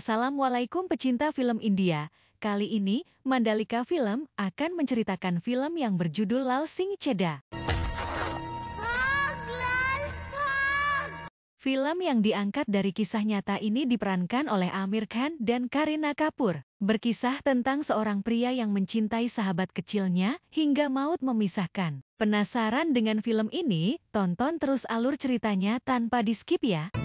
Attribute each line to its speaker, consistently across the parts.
Speaker 1: Assalamualaikum pecinta film India. Kali ini, Mandalika Film akan menceritakan film yang berjudul Lal Singh Chedda. Film yang diangkat dari kisah nyata ini diperankan oleh Aamir Khan dan Kareena Kapoor. Berkisah tentang seorang pria yang mencintai sahabat kecilnya hingga maut memisahkan. Penasaran dengan film ini? Tonton terus alur ceritanya tanpa di-skip ya.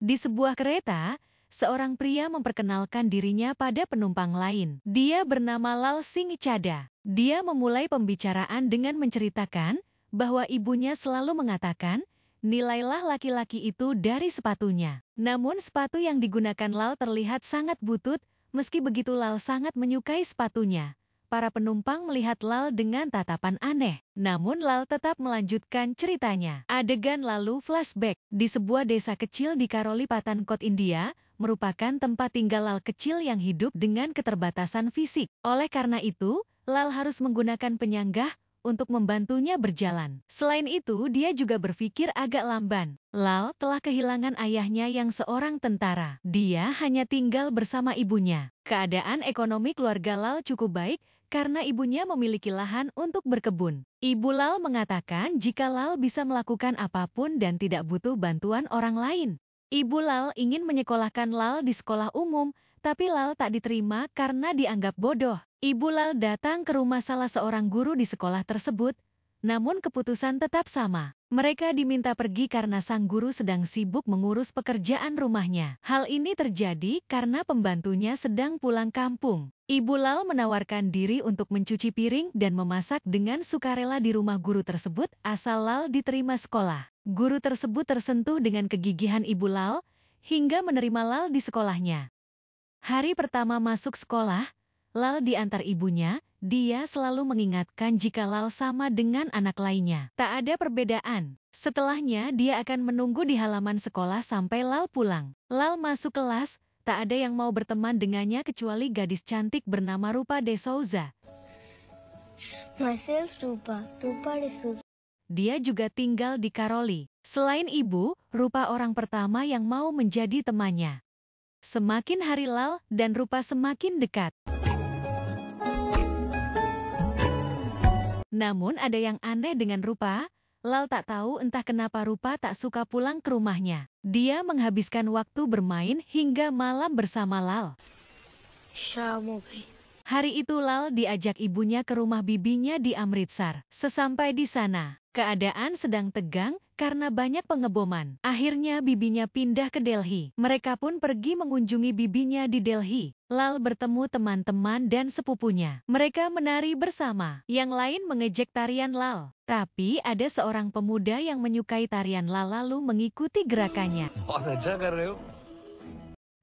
Speaker 1: Di sebuah kereta, seorang pria memperkenalkan dirinya pada penumpang lain. Dia bernama Lal Singh Chedda. Dia memulai pembicaraan dengan menceritakan bahwa ibunya selalu mengatakan, nilailah laki-laki itu dari sepatunya. Namun sepatu yang digunakan Lal terlihat sangat butut, meski begitu Lal sangat menyukai sepatunya. Para penumpang melihat Lal dengan tatapan aneh. Namun Lal tetap melanjutkan ceritanya. Adegan lalu flashback. Di sebuah desa kecil di Karoli Pathankot, India, merupakan tempat tinggal Lal kecil yang hidup dengan keterbatasan fisik. Oleh karena itu, Lal harus menggunakan penyanggah untuk membantunya berjalan. Selain itu, dia juga berpikir agak lamban. Lal telah kehilangan ayahnya yang seorang tentara. Dia hanya tinggal bersama ibunya. Keadaan ekonomi keluarga Lal cukup baik, karena ibunya memiliki lahan untuk berkebun. Ibu Lal mengatakan jika Lal bisa melakukan apapun dan tidak butuh bantuan orang lain. Ibu Lal ingin menyekolahkan Lal di sekolah umum, tapi Lal tak diterima karena dianggap bodoh. Ibu Lal datang ke rumah salah seorang guru di sekolah tersebut, namun keputusan tetap sama. Mereka diminta pergi karena sang guru sedang sibuk mengurus pekerjaan rumahnya. Hal ini terjadi karena pembantunya sedang pulang kampung. Ibu Lal menawarkan diri untuk mencuci piring dan memasak dengan sukarela di rumah guru tersebut asal Lal diterima sekolah. Guru tersebut tersentuh dengan kegigihan Ibu Lal hingga menerima Lal di sekolahnya. Hari pertama masuk sekolah, Lal diantar ibunya. Dia selalu mengingatkan jika Lal sama dengan anak lainnya. Tak ada perbedaan. Setelahnya dia akan menunggu di halaman sekolah sampai Lal pulang. Lal masuk kelas, tak ada yang mau berteman dengannya kecuali gadis cantik bernama Rupa de Souza.
Speaker 2: Myself Rupa de Souza.
Speaker 1: Dia juga tinggal di Karoli. Selain ibu, Rupa orang pertama yang mau menjadi temannya. Semakin hari Lal dan Rupa semakin dekat. Namun ada yang aneh dengan Rupa. Lal tak tahu entah kenapa Rupa tak suka pulang ke rumahnya. Dia menghabiskan waktu bermain hingga malam bersama Lal. Hari itu Lal diajak ibunya ke rumah bibinya di Amritsar. Sesampai di sana, keadaan sedang tegang karena banyak pengeboman. Akhirnya bibinya pindah ke Delhi. Mereka pun pergi mengunjungi bibinya di Delhi. Lal bertemu teman-teman dan sepupunya. Mereka menari bersama. Yang lain mengejek tarian Lal. Tapi ada seorang pemuda yang menyukai tarian Lal lalu mengikuti gerakannya.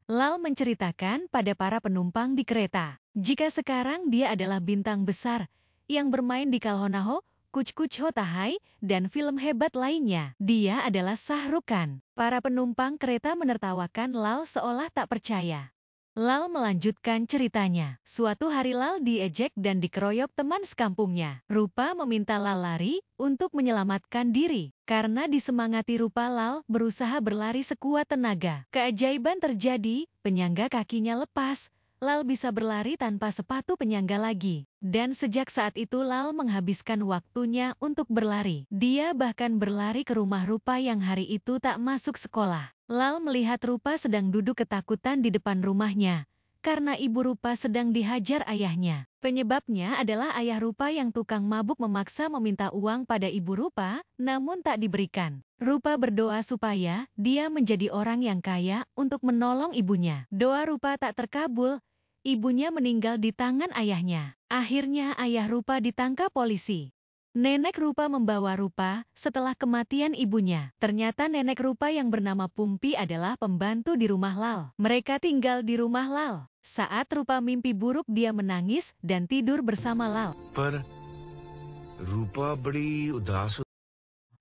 Speaker 1: Lal menceritakan pada para penumpang di kereta, jika sekarang dia adalah bintang besar yang bermain di Kalhonaho, Kuch Kuch Hota Hai, dan film hebat lainnya. Dia adalah Shah Rukh Khan. Para penumpang kereta menertawakan Lal seolah tak percaya. Lal melanjutkan ceritanya. Suatu hari Lal diejek dan dikeroyok teman sekampungnya. Rupa meminta Lal lari untuk menyelamatkan diri. Karena disemangati Rupa, Lal berusaha berlari sekuat tenaga. Keajaiban terjadi, penyangga kakinya lepas. Lal bisa berlari tanpa sepatu penyangga lagi. Dan sejak saat itu Lal menghabiskan waktunya untuk berlari. Dia bahkan berlari ke rumah Rupa yang hari itu tak masuk sekolah. Lal melihat Rupa sedang duduk ketakutan di depan rumahnya. Karena ibu Rupa sedang dihajar ayahnya. Penyebabnya adalah ayah Rupa yang tukang mabuk memaksa meminta uang pada ibu Rupa, namun tak diberikan. Rupa berdoa supaya dia menjadi orang yang kaya untuk menolong ibunya. Doa Rupa tak terkabul. Ibunya meninggal di tangan ayahnya. Akhirnya ayah Rupa ditangkap polisi. Nenek Rupa membawa Rupa setelah kematian ibunya. Ternyata nenek Rupa yang bernama Pumpi adalah pembantu di rumah Lal. Mereka tinggal di rumah Lal. Saat Rupa mimpi buruk, dia menangis dan tidur bersama Lal.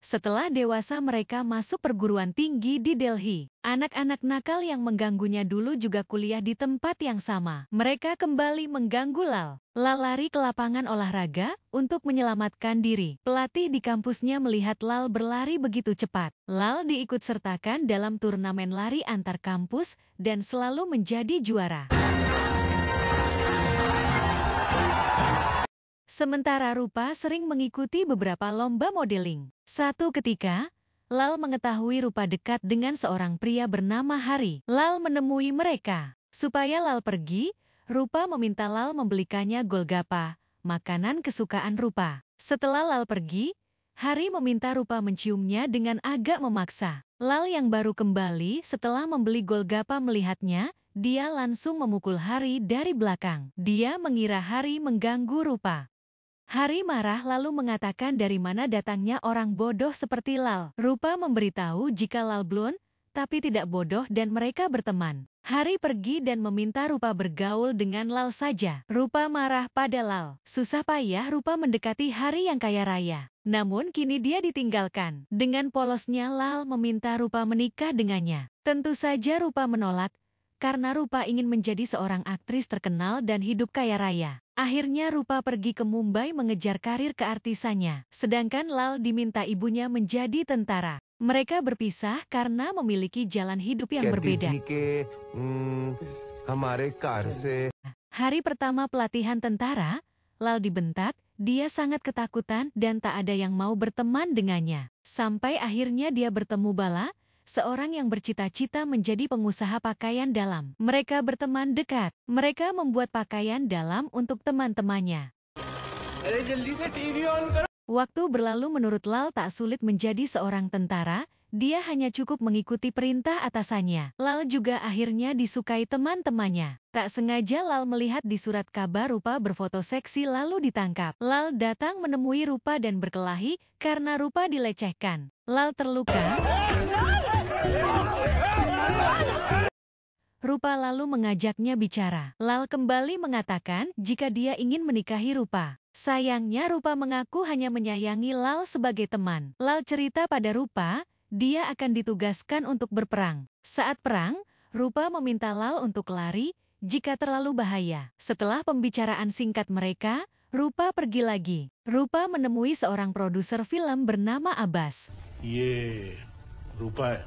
Speaker 1: Setelah dewasa mereka masuk perguruan tinggi di Delhi. Anak-anak nakal yang mengganggunya dulu juga kuliah di tempat yang sama. Mereka kembali mengganggu Lal. Lal lari ke lapangan olahraga untuk menyelamatkan diri. Pelatih di kampusnya melihat Lal berlari begitu cepat. Lal diikut-sertakan dalam turnamen lari antar kampus dan selalu menjadi juara. Sementara Rupa sering mengikuti beberapa lomba modeling. Suatu ketika, Lal mengetahui Rupa dekat dengan seorang pria bernama Hari. Lal menemui mereka. Supaya Lal pergi, Rupa meminta Lal membelikannya Golgappa, makanan kesukaan Rupa. Setelah Lal pergi, Hari meminta Rupa menciumnya dengan agak memaksa. Lal yang baru kembali setelah membeli Golgappa melihatnya, dia langsung memukul Hari dari belakang. Dia mengira Hari mengganggu Rupa. Hari marah lalu mengatakan dari mana datangnya orang bodoh seperti Lal. Rupa memberitahu jika Lal blond, tapi tidak bodoh dan mereka berteman. Hari pergi dan meminta Rupa bergaul dengan Lal saja. Rupa marah pada Lal. Susah payah Rupa mendekati Hari yang kaya raya. Namun kini dia ditinggalkan. Dengan polosnya Lal meminta Rupa menikah dengannya. Tentu saja Rupa menolak, karena Rupa ingin menjadi seorang aktris terkenal dan hidup kaya raya. Akhirnya Rupa pergi ke Mumbai mengejar karir keartisannya, sedangkan Lal diminta ibunya menjadi tentara. Mereka berpisah karena memiliki jalan hidup yang berbeda. Hari pertama pelatihan tentara, Lal dibentak, dia sangat ketakutan dan tak ada yang mau berteman dengannya. Sampai akhirnya dia bertemu Bala, seorang yang bercita-cita menjadi pengusaha pakaian dalam. Mereka berteman dekat. Mereka membuat pakaian dalam untuk teman-temannya. Waktu berlalu menurut Lal tak sulit menjadi seorang tentara, dia hanya cukup mengikuti perintah atasannya. Lal juga akhirnya disukai teman-temannya. Tak sengaja Lal melihat di surat kabar Rupa berfoto seksi lalu ditangkap. Lal datang menemui Rupa dan berkelahi karena Rupa dilecehkan. Lal terluka. Rupa lalu mengajaknya bicara. Lal kembali mengatakan jika dia ingin menikahi Rupa. Sayangnya Rupa mengaku hanya menyayangi Lal sebagai teman. Lal cerita pada Rupa, dia akan ditugaskan untuk berperang. Saat perang, Rupa meminta Lal untuk lari jika terlalu bahaya. Setelah pembicaraan singkat mereka, Rupa pergi lagi. Rupa menemui seorang produser film bernama Abbas.
Speaker 3: Rupa.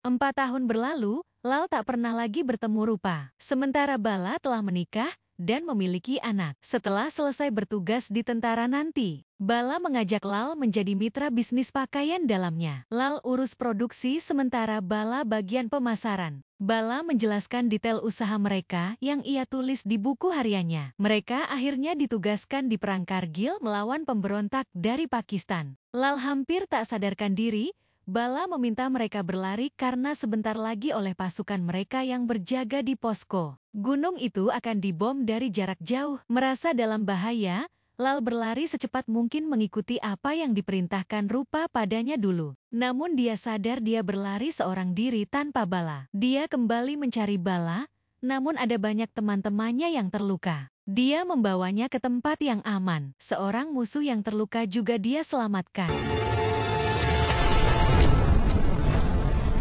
Speaker 1: 4 tahun berlalu, Lal tak pernah lagi bertemu Rupa. Sementara Bala telah menikah dan memiliki anak. Setelah selesai bertugas di tentara nanti, Bala mengajak Lal menjadi mitra bisnis pakaian dalamnya. Lal urus produksi sementara Bala bagian pemasaran. Bala menjelaskan detail usaha mereka yang ia tulis di buku hariannya. Mereka akhirnya ditugaskan di Perang Kargil melawan pemberontak dari Pakistan. Lal hampir tak sadarkan diri, Bala meminta mereka berlari karena sebentar lagi oleh pasukan mereka yang berjaga di posko. Gunung itu akan dibom dari jarak jauh. Merasa dalam bahaya, Lal berlari secepat mungkin mengikuti apa yang diperintahkan Rupa padanya dulu. Namun dia sadar dia berlari seorang diri tanpa Bala. Dia kembali mencari Bala, namun ada banyak teman-temannya yang terluka. Dia membawanya ke tempat yang aman. Seorang musuh yang terluka juga dia selamatkan.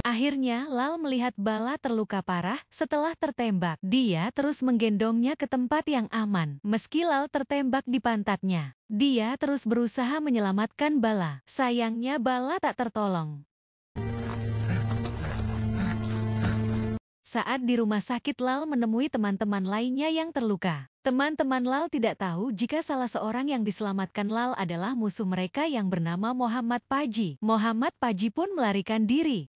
Speaker 1: Akhirnya Lal melihat Bala terluka parah setelah tertembak. Dia terus menggendongnya ke tempat yang aman. Meski Lal tertembak di pantatnya, dia terus berusaha menyelamatkan Bala. Sayangnya Bala tak tertolong. Saat di rumah sakit Lal menemui teman-teman lainnya yang terluka. Teman-teman Lal tidak tahu jika salah seorang yang diselamatkan Lal adalah musuh mereka yang bernama Muhammad Paji. Muhammad Paji pun melarikan diri.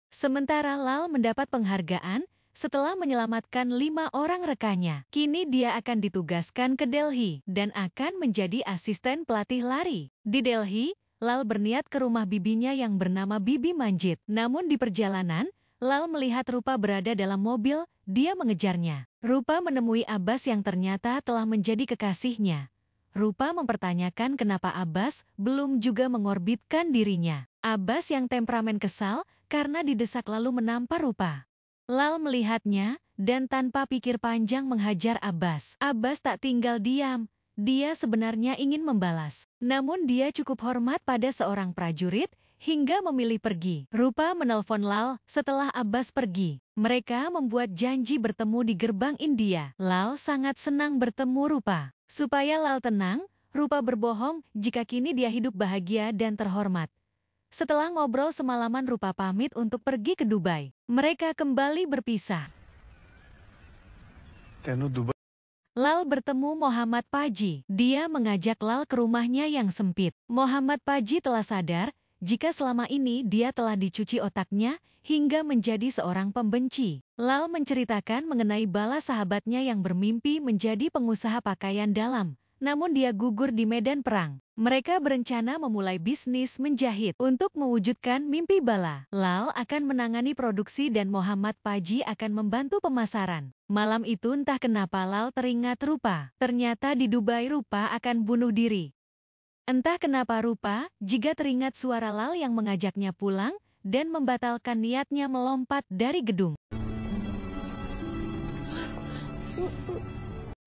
Speaker 1: Sementara Lal mendapat penghargaan setelah menyelamatkan 5 orang rekannya. Kini dia akan ditugaskan ke Delhi dan akan menjadi asisten pelatih lari. Di Delhi, Lal berniat ke rumah bibinya yang bernama Bibi Manjit. Namun di perjalanan, Lal melihat Rupa berada dalam mobil, dia mengejarnya. Rupa menemui Abbas yang ternyata telah menjadi kekasihnya. Rupa mempertanyakan kenapa Abbas belum juga mengorbitkan dirinya. Abbas yang temperamen kesal karena didesak lalu menampar Rupa. Lal melihatnya dan tanpa pikir panjang menghajar Abbas. Abbas tak tinggal diam. dia sebenarnya ingin membalas. Namun dia cukup hormat pada seorang prajurit hingga memilih pergi. Rupa menelpon Lal setelah Abbas pergi. Mereka membuat janji bertemu di gerbang India. Lal sangat senang bertemu Rupa. Supaya Lal tenang, Rupa berbohong jika kini dia hidup bahagia dan terhormat. Setelah ngobrol semalaman, Rupa pamit untuk pergi ke Dubai. Mereka kembali berpisah. Lal bertemu Muhammad Paji. Dia mengajak Lal ke rumahnya yang sempit. Muhammad Paji telah sadar jika selama ini dia telah dicuci otaknya hingga menjadi seorang pembenci. Lal menceritakan mengenai Bala, sahabatnya yang bermimpi menjadi pengusaha pakaian dalam. Namun dia gugur di medan perang. Mereka berencana memulai bisnis menjahit. Untuk mewujudkan mimpi Bala, Lal akan menangani produksi dan Muhammad Paji akan membantu pemasaran. Malam itu entah kenapa Lal teringat Rupa. Ternyata di Dubai Rupa akan bunuh diri. Entah kenapa Rupa jika teringat suara Lal yang mengajaknya pulang dan membatalkan niatnya melompat dari gedung.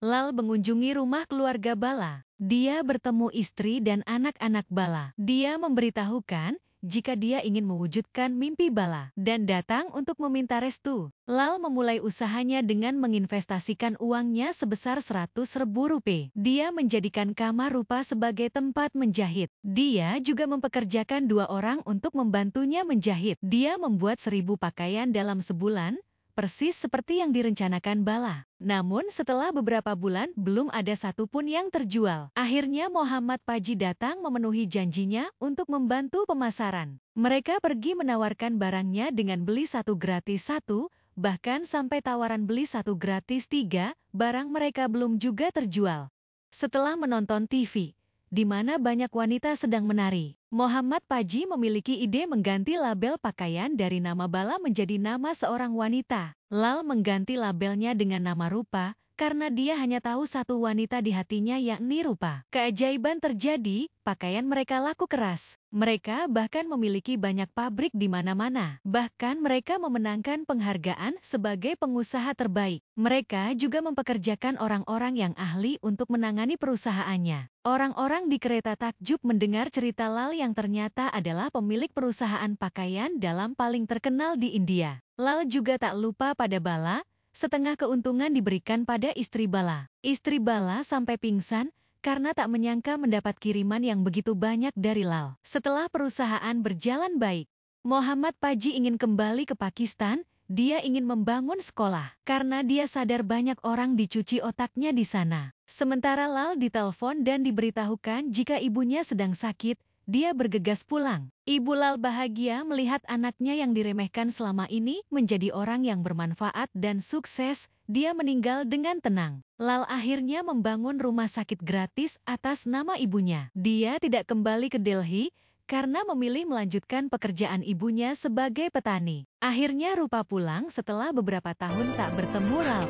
Speaker 1: Lal mengunjungi rumah keluarga Bala. Dia bertemu istri dan anak-anak Bala. Dia memberitahukan jika dia ingin mewujudkan mimpi Bala dan datang untuk meminta restu. Lal memulai usahanya dengan menginvestasikan uangnya sebesar 100.000 rupiah. Dia menjadikan kamar Rupa sebagai tempat menjahit. Dia juga mempekerjakan 2 orang untuk membantunya menjahit. Dia membuat 1.000 pakaian dalam sebulan, persis seperti yang direncanakan Bala. Namun setelah beberapa bulan belum ada satupun yang terjual. Akhirnya Muhammad Paji datang memenuhi janjinya untuk membantu pemasaran. Mereka pergi menawarkan barangnya dengan beli 1 gratis 1, bahkan sampai tawaran beli 1 gratis 3, barang mereka belum juga terjual. Setelah menonton TV, di mana banyak wanita sedang menari, Muhammad Paji memiliki ide mengganti label pakaian dari nama Bala menjadi nama seorang wanita. Lal mengganti labelnya dengan nama Rupa, karena dia hanya tahu satu wanita di hatinya, yakni Rupa. Keajaiban terjadi, pakaian mereka laku keras. Mereka bahkan memiliki banyak pabrik di mana-mana. Bahkan mereka memenangkan penghargaan sebagai pengusaha terbaik. Mereka juga mempekerjakan orang-orang yang ahli untuk menangani perusahaannya. Orang-orang di kereta takjub mendengar cerita Lal yang ternyata adalah pemilik perusahaan pakaian dalam paling terkenal di India. Lal juga tak lupa pada Bala, setengah keuntungan diberikan pada istri Bala. Istri Bala sampai pingsan karena tak menyangka mendapat kiriman yang begitu banyak dari Lal. Setelah perusahaan berjalan baik, Muhammad Paji ingin kembali ke Pakistan. Dia ingin membangun sekolah karena dia sadar banyak orang dicuci otaknya di sana. Sementara Lal ditelepon dan diberitahukan jika ibunya sedang sakit, dia bergegas pulang. Ibu Lal bahagia melihat anaknya yang diremehkan selama ini menjadi orang yang bermanfaat dan sukses. Dia meninggal dengan tenang. Lal akhirnya membangun rumah sakit gratis atas nama ibunya. Dia tidak kembali ke Delhi karena memilih melanjutkan pekerjaan ibunya sebagai petani. Akhirnya Rupa pulang setelah beberapa tahun tak bertemu Lal.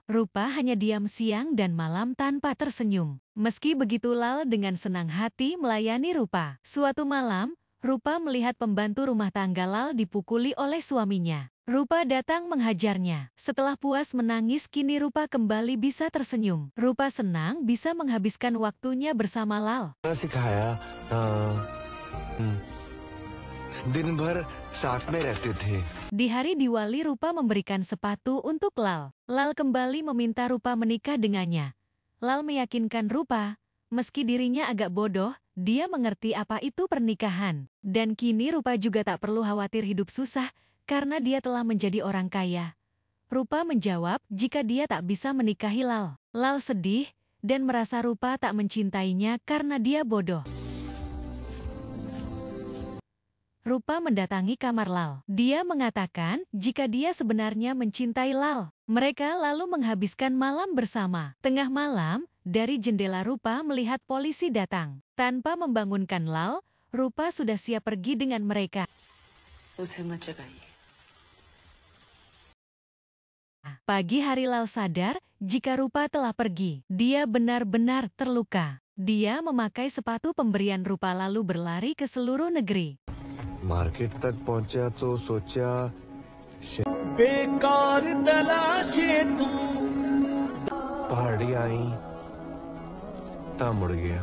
Speaker 1: Rupa hanya diam siang dan malam tanpa tersenyum. Meski begitu Lal dengan senang hati melayani Rupa. Suatu malam, Rupa melihat pembantu rumah tangga Lal dipukuli oleh suaminya. Rupa datang menghajarnya. Setelah puas menangis, kini Rupa kembali bisa tersenyum. Rupa senang bisa menghabiskan waktunya bersama Lal. Di hari Diwali, Rupa memberikan sepatu untuk Lal. Lal kembali meminta Rupa menikah dengannya. Lal meyakinkan Rupa, meski dirinya agak bodoh, dia mengerti apa itu pernikahan. Dan kini Rupa juga tak perlu khawatir hidup susah, karena dia telah menjadi orang kaya. Rupa menjawab jika dia tak bisa menikahi Lal. Lal sedih dan merasa Rupa tak mencintainya karena dia bodoh. Rupa mendatangi kamar Lal. Dia mengatakan jika dia sebenarnya mencintai Lal. Mereka lalu menghabiskan malam bersama. Tengah malam, dari jendela Rupa melihat polisi datang. Tanpa membangunkan Lal, Rupa sudah siap pergi dengan mereka. Pagi hari Lal sadar jika Rupa telah pergi. Dia benar-benar terluka. Dia memakai sepatu pemberian Rupa lalu berlari ke seluruh negeri.
Speaker 3: Market तक पहुंचा तो सोचा बेकार तलाशे तू पहाड़ी आई ता मुड़ गया।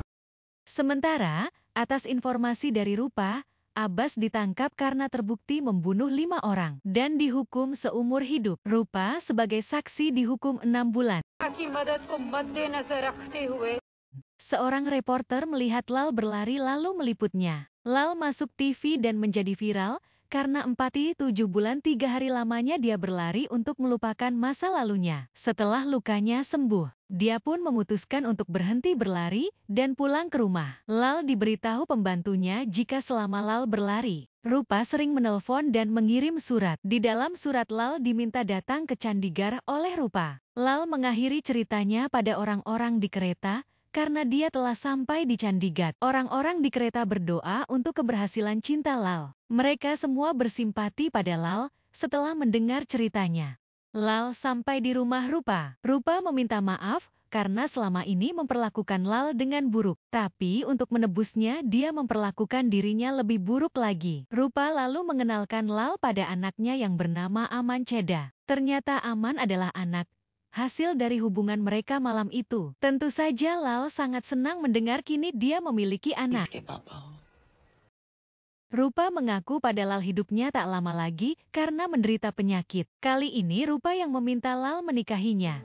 Speaker 1: Sementara, atas informasi dari Rupa, Abbas ditangkap karena terbukti membunuh 5 orang dan dihukum seumur hidup. Rupa sebagai saksi dihukum 6 bulan. Seorang reporter melihat Lal berlari lalu meliputnya. Lal masuk TV dan menjadi viral karena 47 bulan 3 hari lamanya dia berlari untuk melupakan masa lalunya. Setelah lukanya sembuh, dia pun memutuskan untuk berhenti berlari dan pulang ke rumah. Lal diberitahu pembantunya jika selama Lal berlari, Rupa sering menelpon dan mengirim surat. Di dalam surat Lal diminta datang ke Chandigarh oleh Rupa. Lal mengakhiri ceritanya pada orang-orang di kereta, karena dia telah sampai di Chandigarh. Orang-orang di kereta berdoa untuk keberhasilan cinta Lal. Mereka semua bersimpati pada Lal setelah mendengar ceritanya. Lal sampai di rumah Rupa. Rupa meminta maaf karena selama ini memperlakukan Lal dengan buruk. Tapi untuk menebusnya dia memperlakukan dirinya lebih buruk lagi. Rupa lalu mengenalkan Lal pada anaknya yang bernama Aman Cheda. Ternyata Aman adalah anak hasil dari hubungan mereka malam itu. Tentu saja Lal sangat senang mendengar kini dia memiliki anak. Rupa mengaku pada Lal hidupnya tak lama lagi karena menderita penyakit. Kali ini Rupa yang meminta Lal menikahinya.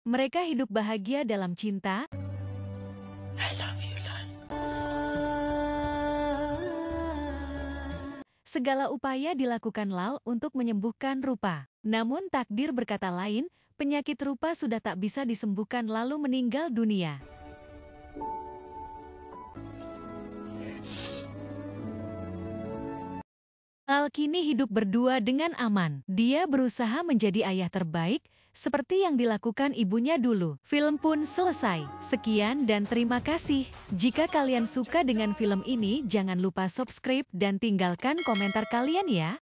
Speaker 1: Mereka hidup bahagia dalam cinta.
Speaker 4: I love you, Lal.
Speaker 1: Segala upaya dilakukan Lal untuk menyembuhkan Rupa. Namun takdir berkata lain, penyakit Rupa sudah tak bisa disembuhkan lalu meninggal dunia. Lal kini hidup berdua dengan Aman. Dia berusaha menjadi ayah terbaik, seperti yang dilakukan ibunya dulu. Film pun selesai. Sekian dan terima kasih. Jika kalian suka dengan film ini, jangan lupa subscribe dan tinggalkan komentar kalian ya.